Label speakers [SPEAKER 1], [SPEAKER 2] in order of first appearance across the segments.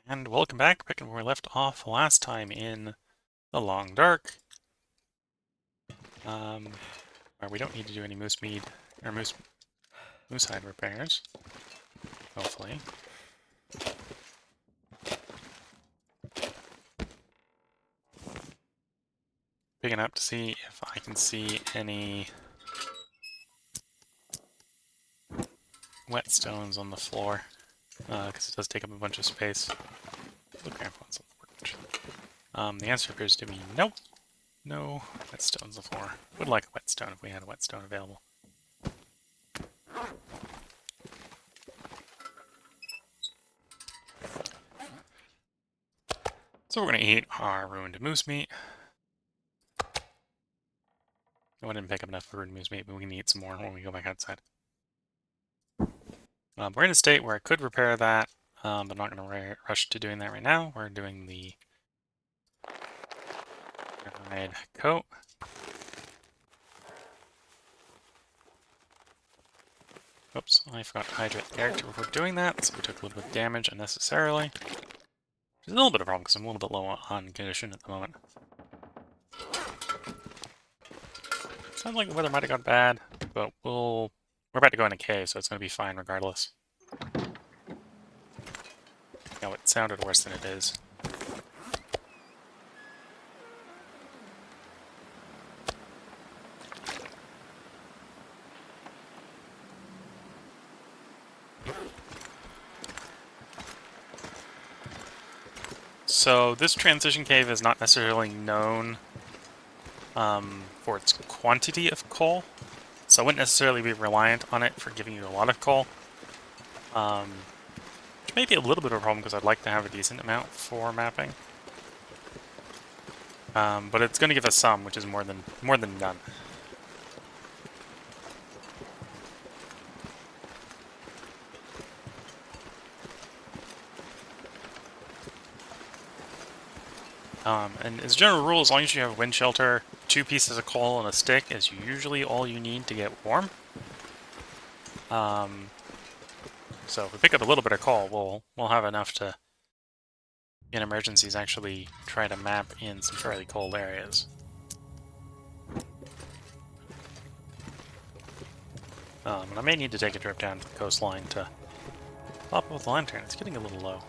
[SPEAKER 1] And welcome back, picking where we left off last time in the Long Dark. Where we don't need to do any moose mead or moose hide repairs. Hopefully. Picking up to see if I can see any whetstones on the floor, because it does take up a bunch of space. Okay, the answer appears to be nope. No whetstones on the floor. Would like a whetstone if we had a whetstone available. So we're going to eat our ruined moose meat. I didn't pick up enough ruined moose meat, but we can eat some more when we go back outside. We're in a state where I could repair that, but I'm not going to rush to doing that right now. We're doing the red coat. Oops, I forgot to hydrate the character before doing that, so we took a little bit of damage unnecessarily. Which is a little bit of a problem because I'm a little bit low on condition at the moment. Sounds like the weather might have got bad, but we're about to go in a cave, so it's going to be fine regardless. No, it sounded worse than it is. So this transition cave is not necessarily known for its quantity of coal, so I wouldn't necessarily be reliant on it for giving you a lot of coal. Which may be a little bit of a problem because I'd like to have a decent amount for mapping. But it's going to give us some, which is more than none. And as a general rule, as long as you have a wind shelter, 2 pieces of coal and a stick is usually all you need to get warm. So if we pick up a little bit of coal, we'll have enough to, in emergencies, actually try to map in some fairly cold areas. And I may need to take a trip down to the coastline to pop up with the lantern. It's getting a little low.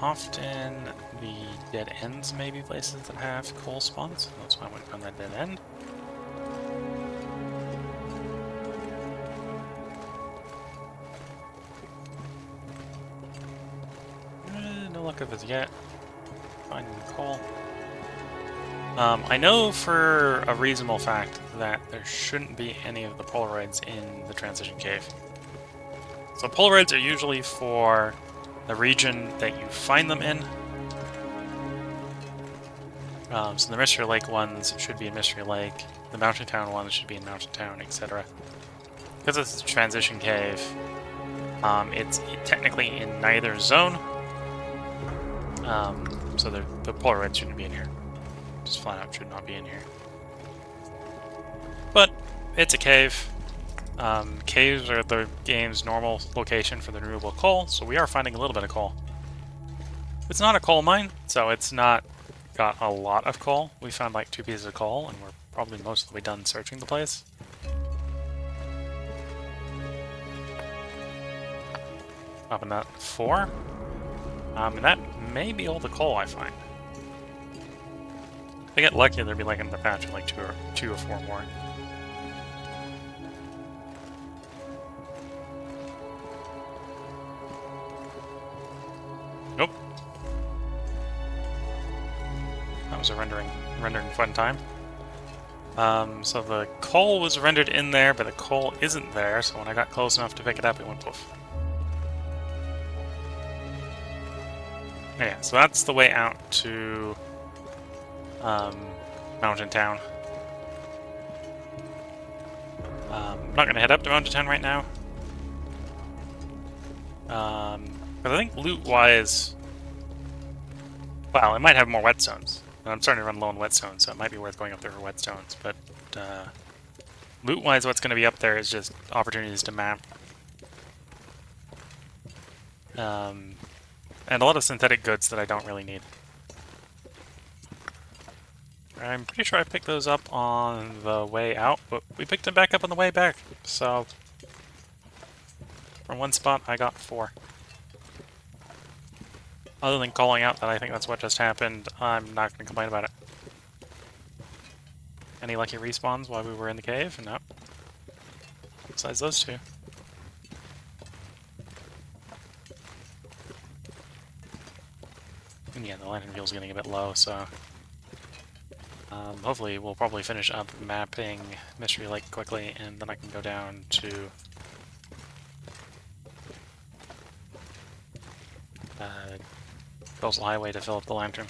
[SPEAKER 1] Often the dead ends may be places that have coal spawns, so that's why I went on that dead end. No luck of it yet. Finding coal. I know for a reasonable fact that there shouldn't be any of the Polaroids in the transition cave. So Polaroids are usually for the region that you find them in. So the Mystery Lake ones should be in Mystery Lake, the Mountain Town ones should be in Mountain Town, etc. Because it's a transition cave, it's technically in neither zone, so the Polaroids shouldn't be in here. Just flat out should not be in here. But it's a cave. Caves are the game's normal location for the renewable coal, so we are finding a little bit of coal. It's not a coal mine, so it's not got a lot of coal. We found like 2 pieces of coal, and we're probably most of the way done searching the place. Up in that 4. And that may be all the coal I find. If I get lucky, there'll be like another patch of like 2 or 4 more. Nope. That was a rendering fun time. So the coal was rendered in there, but the coal isn't there, so when I got close enough to pick it up, it went poof. Yeah, so that's the way out to Mountain Town. I'm not going to head up to Mountain Town right now. Because I think loot-wise, Well, it might have more whetstones. I'm starting to run low on whetstones, so it might be worth going up there for whetstones. But loot-wise, what's going to be up there is just opportunities to map. And a lot of synthetic goods that I don't really need. I'm pretty sure I picked those up on the way out, but we picked them back up on the way back. So, from one spot, I got 4. Other than calling out that I think that's what just happened, I'm not going to complain about it. Any lucky respawns while we were in the cave? No. Besides those 2. And yeah, the lantern fuel's getting a bit low, so... hopefully we'll probably finish up mapping Mystery Lake quickly, and then I can go down to... Coastal Highway to fill up the lantern.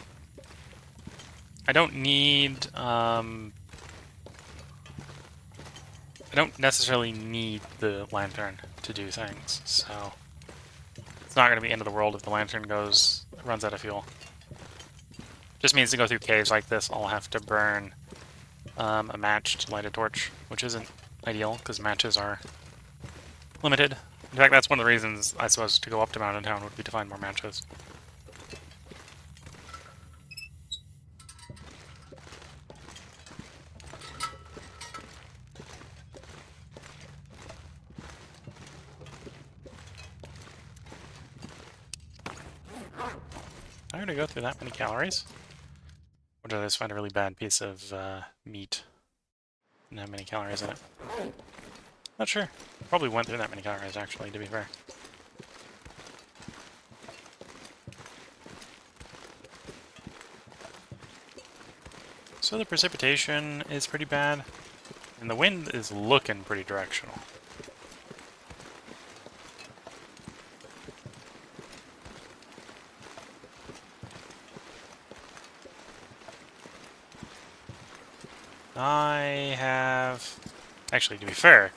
[SPEAKER 1] I don't need... I don't necessarily need the lantern to do things, so... It's not going to be end of the world if the lantern runs out of fuel. Just means to go through caves like this, I'll have to burn a match to light a torch, which isn't ideal, because matches are limited. In fact, that's one of the reasons, I suppose, to go up to Mountain Town would be to find more matches. I already go through that many calories. Or did I just find a really bad piece of meat? Didn't have many calories in it. Not sure. Probably went through that many calories, actually, to be fair. So the precipitation is pretty bad, and the wind is looking pretty directional. I have... Actually, to be fair...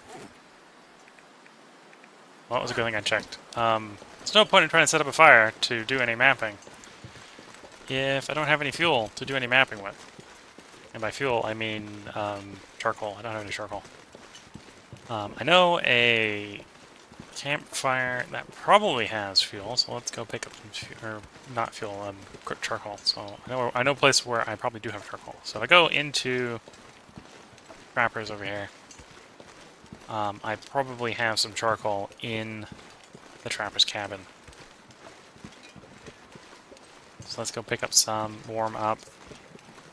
[SPEAKER 1] Well, it was a good thing I checked. There's no point in trying to set up a fire to do any mapping if I don't have any fuel to do any mapping with. And by fuel, I mean charcoal. I don't have any charcoal. I know a campfire that probably has fuel, so let's go pick up some fuel, or not fuel, charcoal. So I know a place where I probably do have charcoal. So if I go into Trappers over here, I probably have some charcoal in the Trapper's cabin. So let's go pick up some, warm up,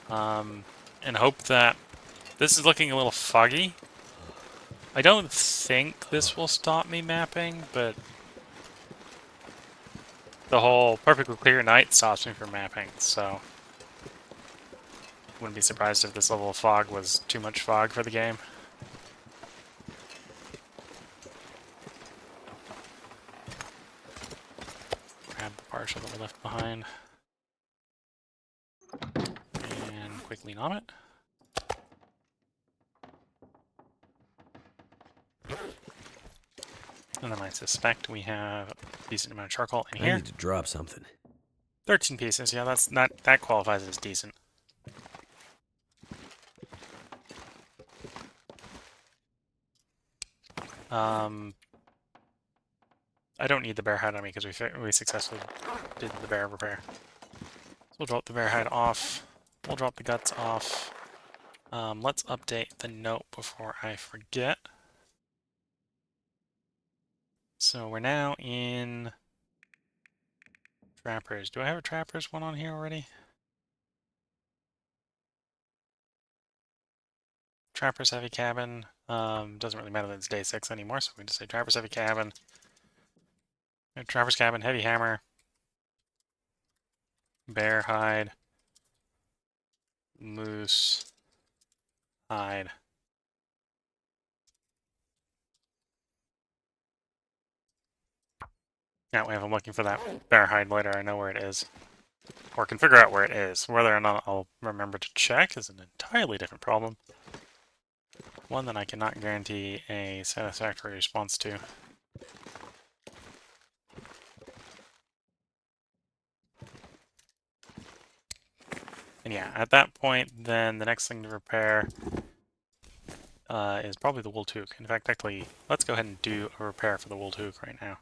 [SPEAKER 1] and hope that... This is looking a little foggy. I don't think this will stop me mapping, but the whole perfectly clear night stops me from mapping, so wouldn't be surprised if this level of fog was too much fog for the game. Grab the partial that we left behind. And quickly nom it. And then I suspect we have a decent amount of charcoal in here.
[SPEAKER 2] I need to drop something.
[SPEAKER 1] 13 pieces, yeah, that qualifies as decent. I don't need the bear hide on me because we successfully did the bear repair. So we'll drop the bear hide off. We'll drop the guts off. Let's update the note before I forget. So we're now in Trappers. Do I have a Trappers one on here already? Trappers Heavy Cabin. Doesn't really matter that it's day 6 anymore, so we can just say Trappers Heavy Cabin. Trappers Cabin, Heavy Hammer. Bear Hide. Moose Hide. That way if I'm looking for that bear hide later, I know where it is. Or can figure out where it is. Whether or not I'll remember to check is an entirely different problem. One that I cannot guarantee a satisfactory response to. And yeah, at that point, then the next thing to repair is probably the wool toque. In fact, actually, let's go ahead and do a repair for the wool toque right now.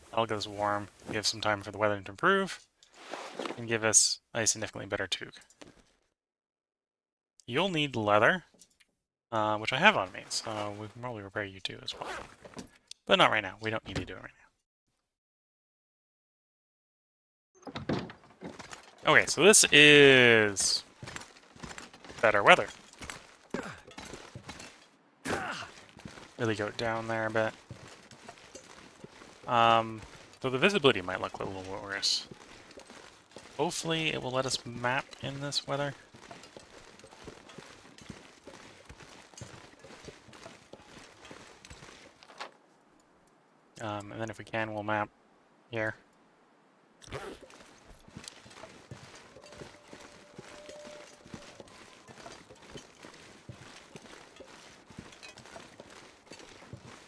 [SPEAKER 1] That'll get us warm, give some time for the weather to improve, and give us a significantly better toque. You'll need leather, which I have on me, so we can probably repair you too as well. But not right now. We don't need to do it right now. Okay, so this is better weather. Really go down there a bit. So the visibility might look a little worse. Hopefully it will let us map in this weather. And then if we can, we'll map here.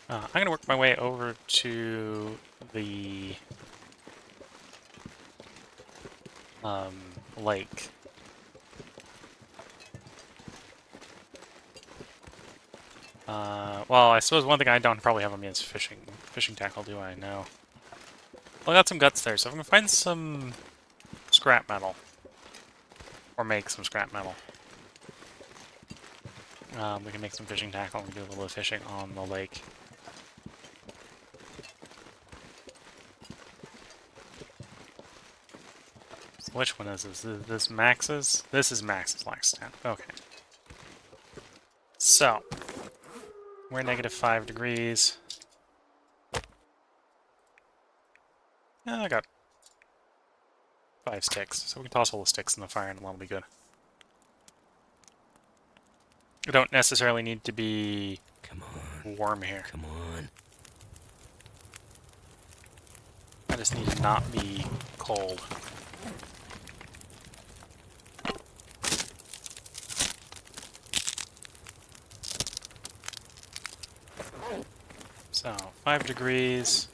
[SPEAKER 1] I'm going to work my way over to the lake. Well, I suppose one thing I don't probably have on me is fishing tackle, do I? No. Well, I got some guts there, so if I'm going to find some scrap metal, or make some scrap metal, we can make some fishing tackle and do a little bit of fishing on the lake. So which one is this? Is this Max's? This is Max's last stand. Okay. So, we're -5 degrees. Yeah, I got 5 sticks, so we can toss all the sticks in the fire and that'll be good. We don't necessarily need to be warm here.
[SPEAKER 2] Come on.
[SPEAKER 1] I just need to not be cold. So, 5 degrees.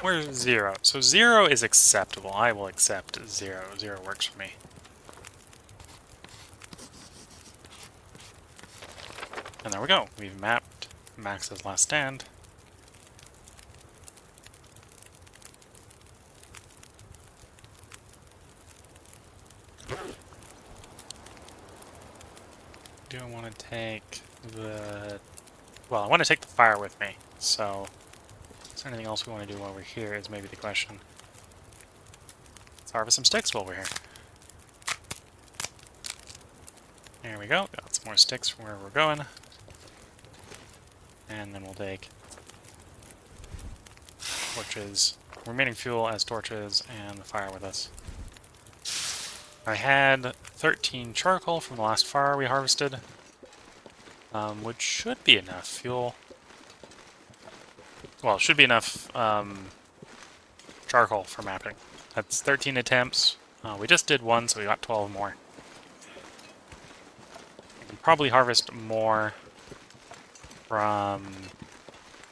[SPEAKER 1] Where's 0? So 0 is acceptable. I will accept 0. 0 works for me. And there we go. We've mapped Max's last stand. Do I want to take the... Well, I want to take the fire with me, so... Is there anything else we want to do while we're here is maybe the question. Let's harvest some sticks while we're here. There we go. Got some more sticks from where we're going. And then we'll take torches, remaining fuel as torches, and the fire with us. I had 13 charcoal from the last fire we harvested, which should be enough fuel. Well, should be enough charcoal for mapping. That's 13 attempts. We just did one, so we got 12 more. We can probably harvest more from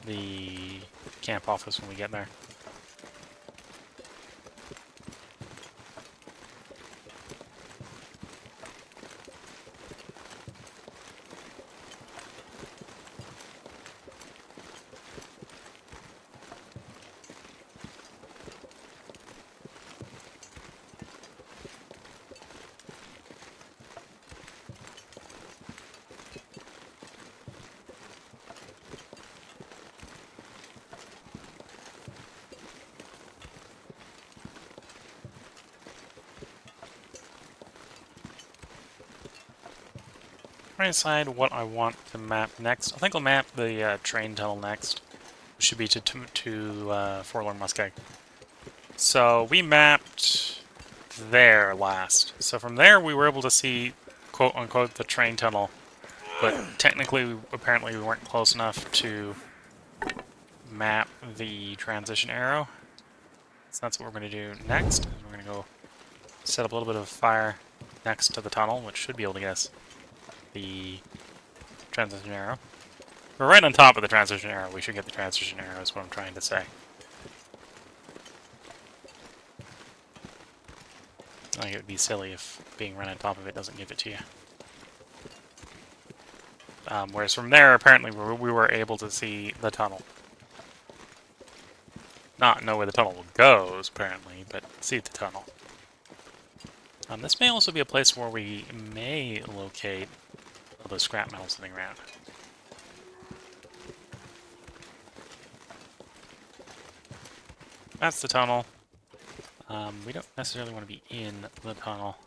[SPEAKER 1] the camp office when we get there. Trying to decide what I want to map next. I think I'll map the train tunnel next. Which should be to Forlorn Muskeg. So we mapped there last. So from there we were able to see, quote unquote, the train tunnel. But technically, apparently we weren't close enough to map the transition arrow. So that's what we're going to do next. We're going to go set up a little bit of fire next to the tunnel, which should be able to get us the transition arrow. We're right on top of the transition arrow. We should get the transition arrow is what I'm trying to say. Like, it would be silly if being run on top of it doesn't give it to you. Whereas from there, apparently, we were able to see the tunnel. Not know where the tunnel goes, apparently, but see the tunnel. This may also be a place where we may locate all the scrap metal sitting around. That's the tunnel. We don't necessarily want to be in the tunnel.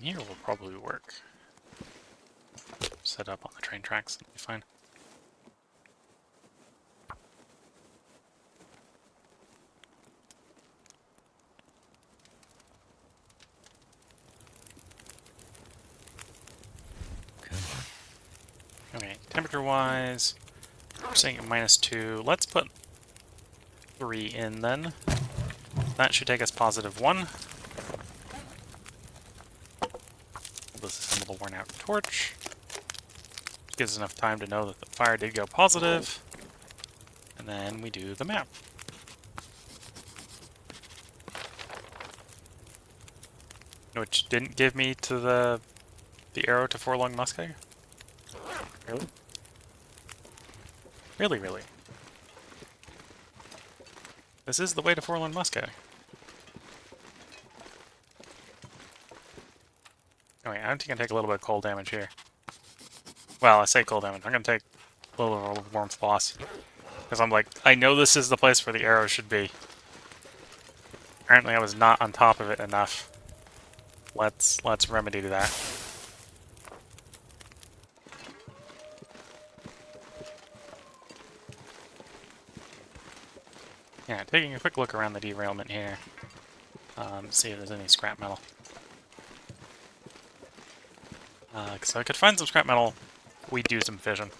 [SPEAKER 1] Here will probably work. Set up on the train tracks, it'll be fine. Okay, temperature-wise, we're saying at -2. Let's put 3 in then. That should take us +1. We'll disassemble the worn-out torch. Gives us enough time to know that the fire did go positive. And then we do the map. Which didn't give me to the arrow to Forlong Muskeg? Really? Really, really? This is the way to Forlong Muskeg. Oh wait, I'm going to take a little bit of cold damage here. Well, I say cold damage. I'm going to take a little bit of warmth loss. Because I'm like, I know this is the place where the arrow should be. Apparently I was not on top of it enough. Let's remedy that. Yeah, taking a quick look around the derailment here. See if there's any scrap metal. So I could find some scrap metal. We'd do some fission.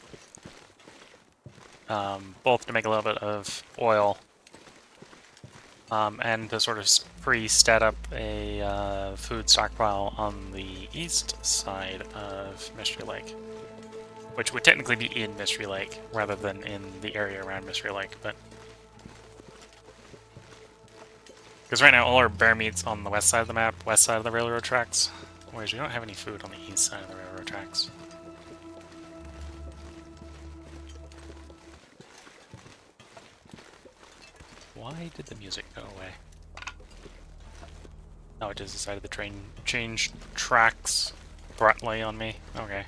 [SPEAKER 1] Both to make a little bit of oil. And to sort of pre-stat up a food stockpile on the east side of Mystery Lake. Which would technically be in Mystery Lake, rather than in the area around Mystery Lake, but... Because right now all our bear meat's on the west side of the map, west side of the railroad tracks, whereas we don't have any food on the east side of the railroad tracks. Why did the music go away? Oh, it just decided the train changed tracks abruptly on me. Okay.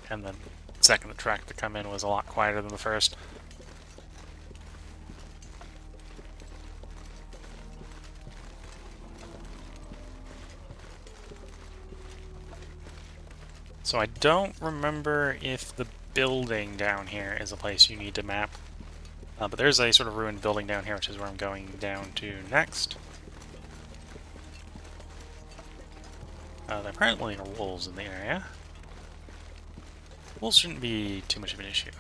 [SPEAKER 1] And the second track to come in was a lot quieter than the first. So I don't remember if the building down here is a place you need to map. But there's a sort of ruined building down here, which is where I'm going down to next. There apparently are wolves in the area. Wolves shouldn't be too much of an issue.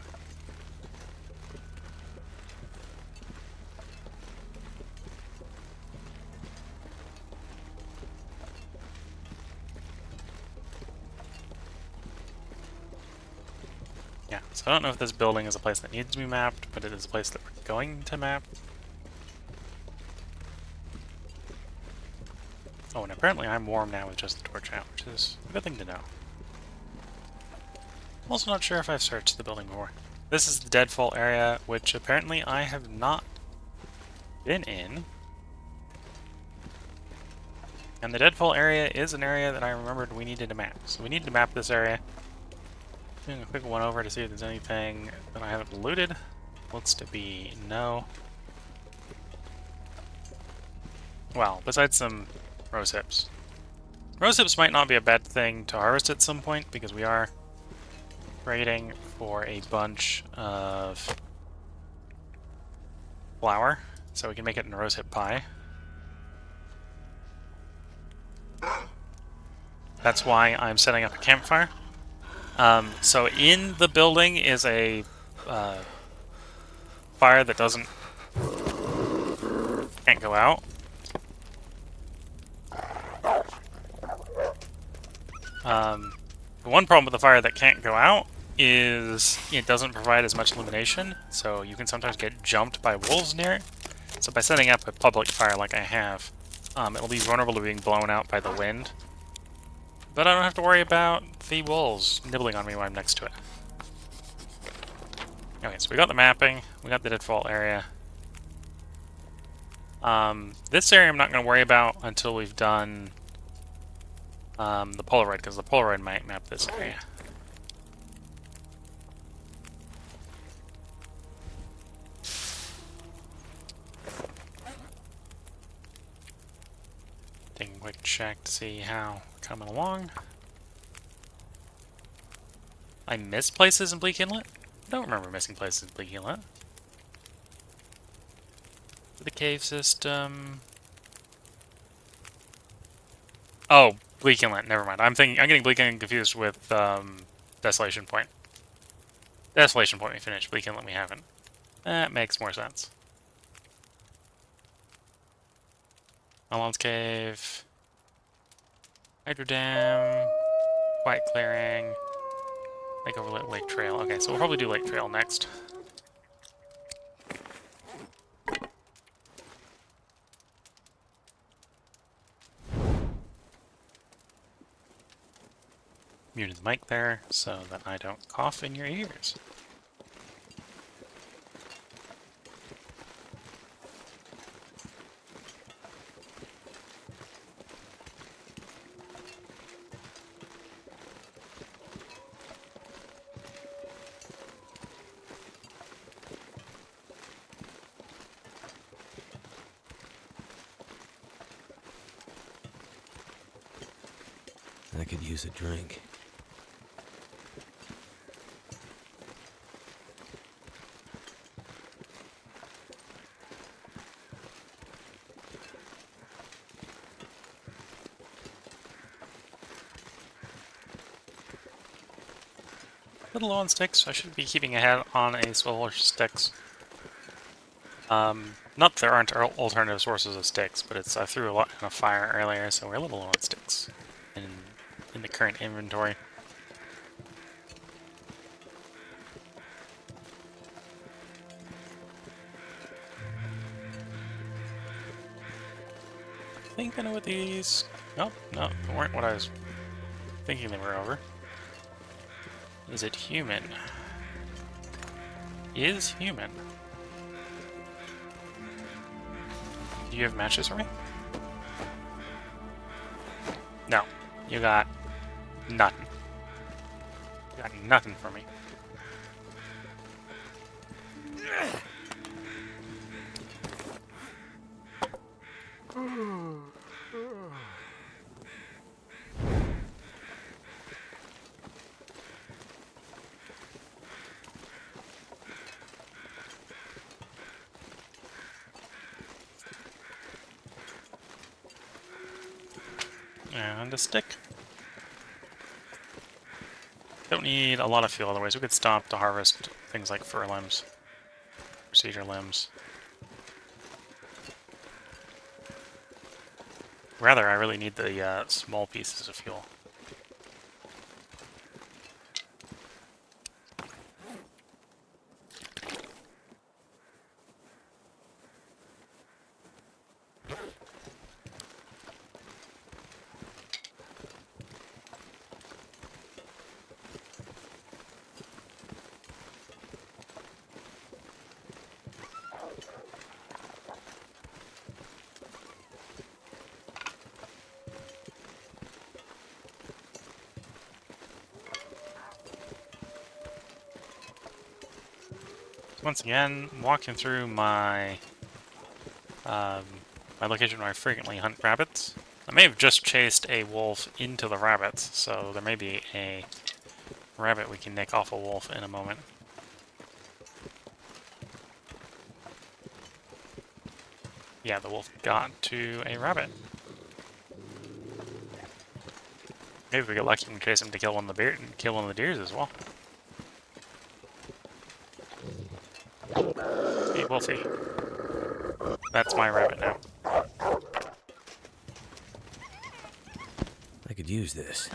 [SPEAKER 1] Yeah, so I don't know if this building is a place that needs to be mapped, but it is a place that we're going to map. Oh, and apparently I'm warm now with just the torch out, which is a good thing to know. I'm also not sure if I've searched the building before. This is the Deadfall area, which apparently I have not been in. And the Deadfall area is an area that I remembered we needed to map. So we need to map this area. Doing a quick one over to see if there's anything that I haven't looted. Looks to be no. Well, besides some rose hips. Rose hips might not be a bad thing to harvest at some point, because we are trading for a bunch of flour, so we can make it in a rose hip pie. That's why I'm setting up a campfire. So in the building is a fire that can't go out. The one problem with the fire that can't go out is it doesn't provide as much illumination, so you can sometimes get jumped by wolves near it. So by setting up a public fire like I have, it'll be vulnerable to being blown out by the wind. But I don't have to worry about the wolves nibbling on me while I'm next to it. Okay, so we got the mapping, we got the default area. This area I'm not going to worry about until we've done the Polaroid, because the Polaroid might map this area. Taking a quick check to see how coming along. I missed places in Bleak Inlet? I don't remember missing places in Bleak Inlet. The cave system. Oh, Bleak Inlet. Never mind. I'm getting Bleak Inlet confused with Desolation Point. Desolation Point we finished. Bleak Inlet we haven't. That makes more sense. Alon's Cave. Hydro Dam. Quiet Clearing. Lake Overlit, Lake Trail. Okay, so we'll probably do Lake Trail next. Muted the mic there so that I don't cough in your ears.
[SPEAKER 2] I could use a drink.
[SPEAKER 1] A little low on sticks. I should be keeping ahead on a swivel of sticks. Not that there aren't alternative sources of sticks, but I threw a lot in a fire earlier, so we're a little low on sticks in the current inventory. I think I know what these... Nope, no, they weren't what I was thinking they were over. Is it human? Is human. Do you have matches for me? No. You got nothing. You got nothing for me. And a stick. Don't need a lot of fuel, otherwise we could stop to harvest things like fur limbs, procedure limbs. Rather, I really need the small pieces of fuel. Once again, walking through my my location where I frequently hunt rabbits. I may have just chased a wolf into the rabbits, so there may be a rabbit we can nick off a wolf in a moment. Yeah, the wolf got to a rabbit. Maybe if we get lucky and chase him to kill one of the deers as well. Hey, Wolfie. That's my rabbit now.
[SPEAKER 2] I could use this.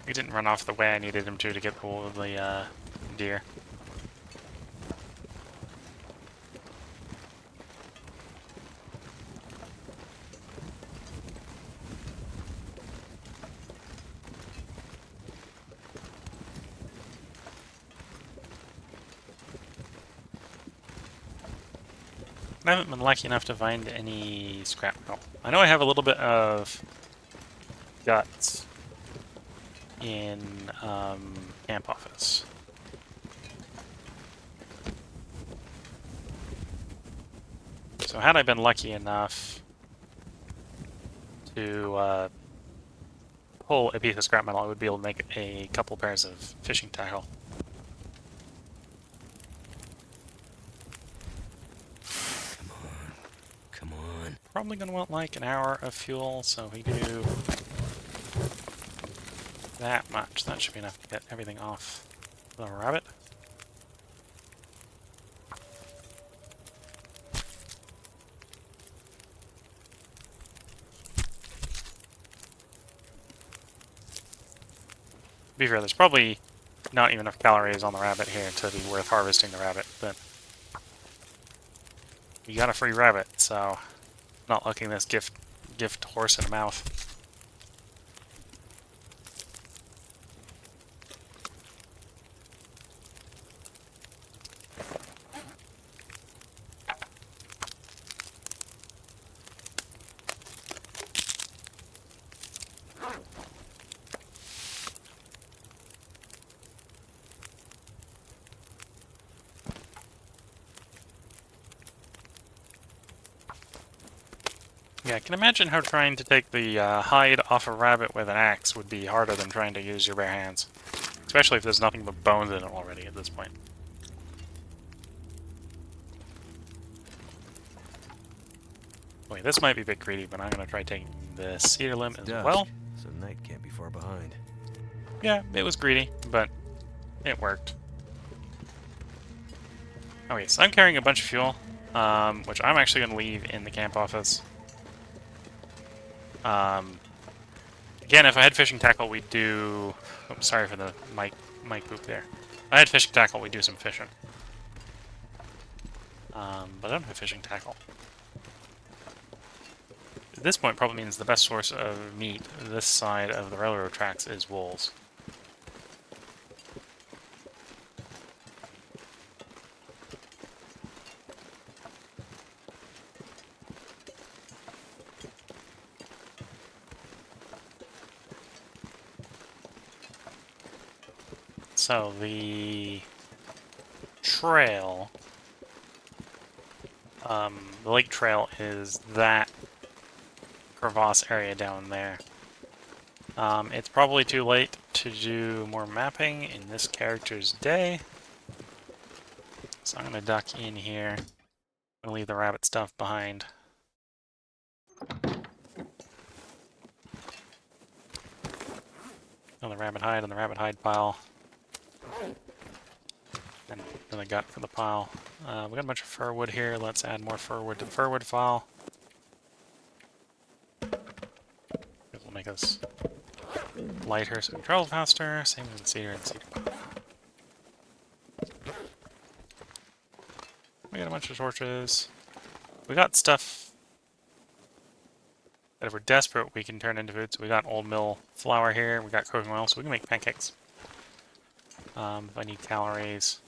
[SPEAKER 1] He didn't run off the way I needed him to get the deer. I haven't been lucky enough to find any scrap metal. I know I have a little bit of guts in camp office. So had I been lucky enough to pull a piece of scrap metal, I would be able to make a couple pairs of fishing tackle.
[SPEAKER 2] Come on.
[SPEAKER 1] Probably going to want like an hour of fuel, so we do that much. That should be enough to get everything off the rabbit. To be fair, there's probably not even enough calories on the rabbit here to be worth harvesting the rabbit, but you got a free rabbit, so not looking this gift horse in the mouth. Yeah, I can imagine how trying to take the hide off a rabbit with an axe would be harder than trying to use your bare hands. Especially if there's nothing but bones in it already at this point. Wait, this might be a bit greedy, but I'm going to try taking the cedar limb as well.
[SPEAKER 2] So night can't be far behind.
[SPEAKER 1] Yeah, it was greedy, but it worked. Okay, so I'm carrying a bunch of fuel, which I'm actually going to leave in the camp office. Again, if I had fishing tackle, we'd do... Oh, sorry for the mic poop there. If I had fishing tackle, we'd do some fishing. But I don't have fishing tackle. At this point, probably means the best source of meat this side of the railroad tracks is wolves. So the trail, the lake trail is that crevasse area down there. It's probably too late to do more mapping in this character's day. So I'm going to duck in here. I'm going to leave the rabbit stuff behind. On the rabbit hide, on the rabbit hide pile. And then I got for the pile. We got a bunch of fir wood here. Let's add more fir wood to the fir wood file. It will make us lighter so we travel faster. Same with the cedar and cedar. We got a bunch of torches. We got stuff that if we're desperate we can turn into food. So we got old mill flour here. We got cooking oil, so we can make pancakes. If I need calories.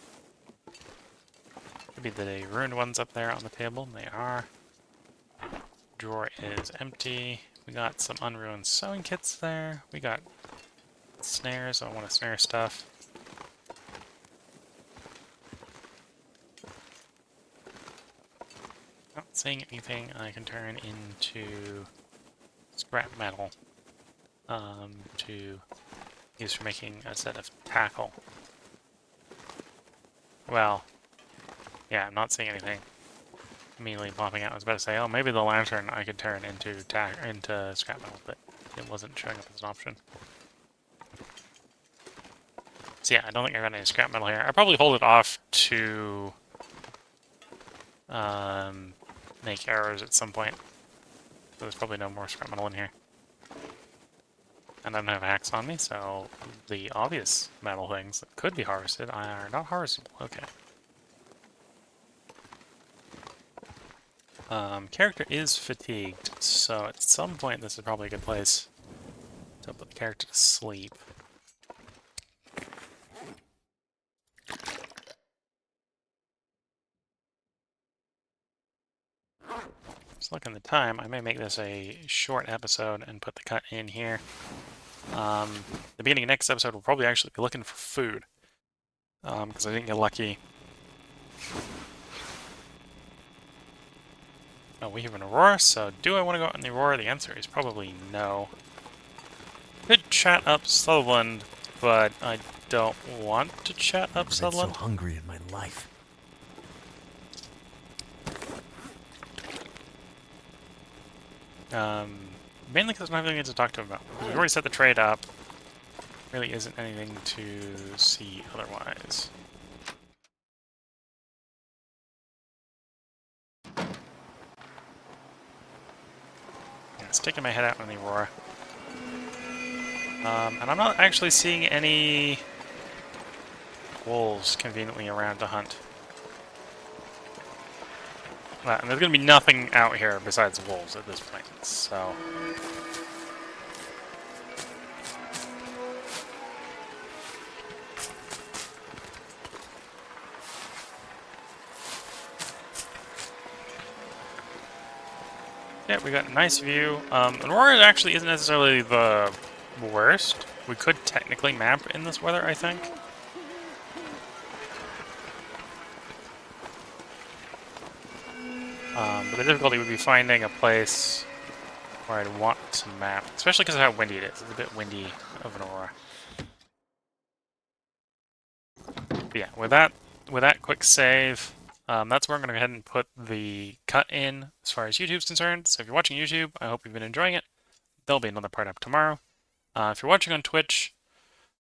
[SPEAKER 1] Could be the ruined ones up there on the table. They are. Drawer is empty. We got some unruined sewing kits there. We got snares. I want to snare stuff. Not seeing anything I can turn into scrap metal to use for making a set of tackle. Well, yeah, I'm not seeing anything immediately popping out. I was about to say, oh, maybe the lantern I could turn into scrap metal, but it wasn't showing up as an option. So yeah, I don't think I got any scrap metal here. I'll probably hold it off to make arrows at some point. So there's probably no more scrap metal in here. And I don't have axe on me, so the obvious metal things that could be harvested are not harvestable. Okay. Character is fatigued, so at some point this is probably a good place to put the character to sleep. Just looking at the time, I may make this a short episode and put the cut in here. The beginning of next episode, we'll probably actually be looking for food. Because I didn't get lucky. Oh, we have an Aurora, so do I want to go out in the Aurora? The answer is probably no. Could chat up Sutherland, but I don't want to chat up
[SPEAKER 2] I've been
[SPEAKER 1] Sutherland.
[SPEAKER 2] so hungry in my life.
[SPEAKER 1] Mainly because I don't have anything to talk to him about. We've already set the trade up. Really isn't anything to see otherwise. Yeah, sticking my head out on the Aurora. And I'm not actually seeing any wolves conveniently around to hunt. And there's going to be nothing out here besides wolves at this point, so... Yeah, we got a nice view. Aurora actually isn't necessarily the worst. We could technically map in this weather, I think. But the difficulty would be finding a place where I'd want to map, especially because of how windy it is. It's a bit windy of an Aurora. But yeah, with that quick save, that's where I'm going to go ahead and put the cut in as far as YouTube's concerned. So if you're watching YouTube, I hope you've been enjoying it. There'll be another part up tomorrow. If you're watching on Twitch,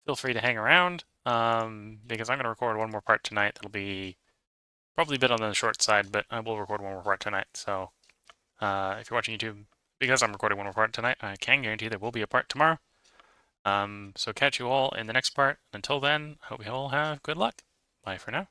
[SPEAKER 1] feel free to hang around, because I'm going to record one more part tonight. That'll be probably a bit on the short side, but I will record one more part tonight. So if you're watching YouTube, because I'm recording one more part tonight, I can guarantee there will be a part tomorrow. So catch you all in the next part. Until then, I hope you all have good luck. Bye for now.